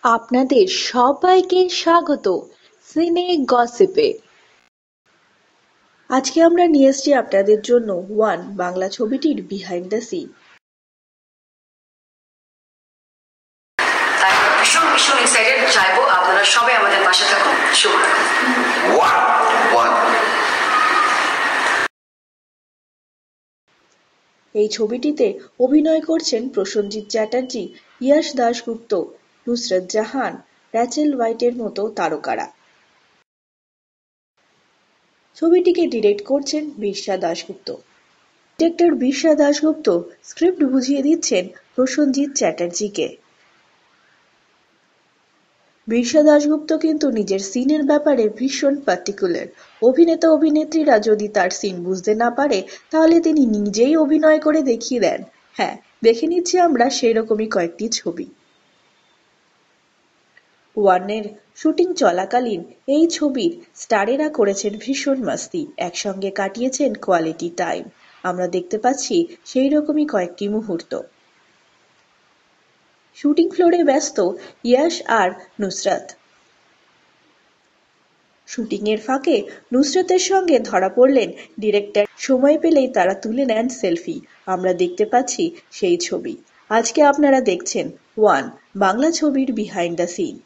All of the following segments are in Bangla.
আপনাদের সবাইকে স্বাগত সিনে গসিপে। আজকে আমরা নিয়ে এসেছি আপনাদের জন্য ওয়ান বাংলা ছবিটির বিহাইন্ড দ্য সিন। ভীষণ ভীষণ এক্সাইটেড, চাইবো আপনারা সবাই আমাদের পাশে থাকুন। এই ছবিটিতে অভিনয় করছেন প্রসেনজিৎ চ্যাটার্জি, ইয়াশ দাশগুপ্ত, নুসরত জাহান, র্যাচেল হোয়াইটের মতো তারকারা। ছবিটিকে ডিরেক্ট করছেন বিরসা দাশগুপ্ত। ডিরেক্টর বিরসা দাশগুপ্ত স্ক্রিপ্ট বুঝিয়ে দিচ্ছেন প্রসেনজিৎ চ্যাটার্জিকে। বিরসা দাশগুপ্ত কিন্তু নিজের সিনের ব্যাপারে ভীষণ পার্টিকুলার। অভিনেতা অভিনেত্রীরা যদি তার সিন বুঝতে না পারে তাহলে তিনি নিজেই অভিনয় করে দেখিয়ে দেন। হ্যাঁ, দেখে নিচ্ছি আমরা সেই রকমই কয়েকটি ছবি। ওয়ানের শুটিং চলাকালীন এই ছবির স্টারেরা করেছেন ভীষণ মাস্তি, একসঙ্গে কাটিয়েছেন কোয়ালিটি টাইম। আমরা দেখতে পাচ্ছি সেই রকমই কয়েকটি মুহূর্ত। শুটিং ফ্লোরে ব্যস্ত ইয়াশ আর নুসরাত। শুটিংয়ের ফাঁকে নুসরতের সঙ্গে ধরা পড়লেন ডিরেক্টর। সময় পেলেই তারা তুলে নেন সেলফি। আমরা দেখতে পাচ্ছি সেই ছবি। আজকে আপনারা দেখছেন ওয়ান বাংলা ছবির বিহাইন্ড দ্য সিন।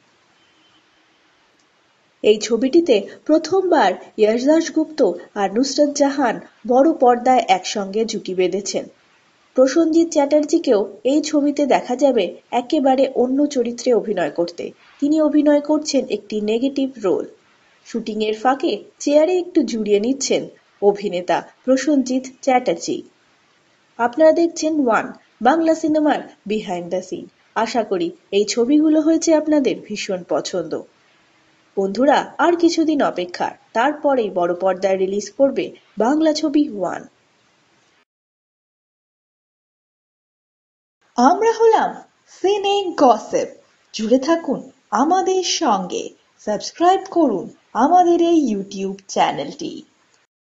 এই ছবিটিতে প্রথমবার ইয়াশ দাশগুপ্ত আর নুসরত জাহান বড় পর্দায় একসঙ্গে জুটি বেঁধেছেন। প্রসেনজিৎ চ্যাটার্জিকেও এই ছবিতে দেখা যাবে একেবারে অন্য চরিত্রে অভিনয় করতে। তিনি অভিনয় করছেন একটি নেগেটিভ রোল। শুটিংয়ের ফাঁকে চেয়ারে একটু জুড়িয়ে নিচ্ছেন অভিনেতা প্রসেনজিৎ চ্যাটার্জি। আপনারা দেখছেন ওয়ান বাংলা সিনেমার বিহাইন্ড দ্য সিন। আশা করি এই ছবিগুলো হয়েছে আপনাদের ভীষণ পছন্দ। বন্ধুরা, আর কিছুদিন অপেক্ষা, তারপরেই বড় পর্দায় রিলিজ করবে বাংলা ছবি ওয়ান। আমরা হলাম সিনে গসিপ। জুড়ে থাকুন আমাদের সঙ্গে, সাবস্ক্রাইব করুন আমাদের এই ইউটিউব চ্যানেলটি।